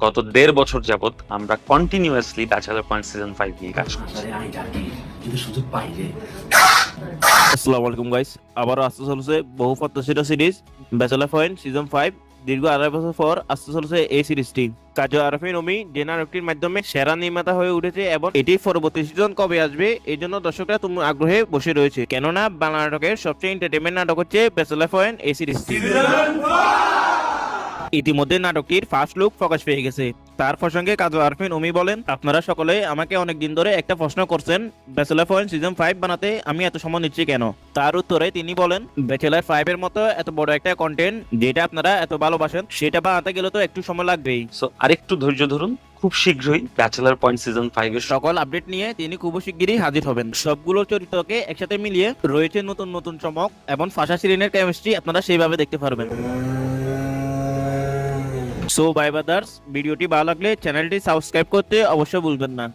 গত 1.5 বছর যাবত আমরা কন্টিনিউয়াসলি ব্যাচেলর পয়েন্ট সিজন 5 নিয়ে কাজ করছি। আসসালামু আলাইকুম গাইস, আবারও আসতে চলেছে বহু প্রত্যাশিত সিরিজ ব্যাচেলর পয়েন্ট সিজন 5। দীর্ঘ 2.5 বছর পর আসতে চলেছে এই সিরিজটি। কাজী আরাফিন ওমি যে নাটকটির মাধ্যমে সেরা নির্মাতা হয়ে উঠেছে এবং এটি পরবর্তী সিজন কবে আসবে এই জন্য দর্শকরা তুমুল আগ্রহে বসে রয়েছে, কেননা বাংলা নাটকের সবচেয়ে এন্টারটেইনমেন্ট নাটক হচ্ছে ব্যাচেলর পয়েন্ট এই সিরিজটি। ইতিমধ্যে নাটকটির ফার্স্ট লুক প্রকাশ পেয়ে গেছে। তার প্রসঙ্গে কাজী আরাফিন ওমি বলেন, আপনারা সকলে আমাকে অনেকদিন ধরে একটা প্রশ্ন করছেন, ব্যাচেলর পয়েন্ট সিজন 5 বানাতে আমি এত সময় নিচ্ছি কেন। তার উত্তরে তিনি বলেন, ব্যাচেলর 5 এর মতো এত বড় একটা কন্টেন্ট যেটা আপনারা এত ভালোবাসেন সেটা বানাতে গেলে তো একটু সময় লাগবেই। সো আরেকটু ধৈর্য ধরুন, খুব শীঘ্রই ব্যাচেলর পয়েন্ট সিজন 5 এর সকল আপডেট নিয়ে তিনি খুব শিগগিরই হাজির হবেন। সবগুলো চরিত্রকে একসাথে মিলিয়ে রয়েছে নতুন নতুন চমক এবং ফাশা শিরিনের কেমিস্ট্রি আপনারা সেইভাবে দেখতে পারবেন। সো বাই ব্রাদার্স, ভিডিওটি ভালো লাগলে চ্যানেলটি সাবস্ক্রাইব করতে অবশ্যই ভুলবেন না।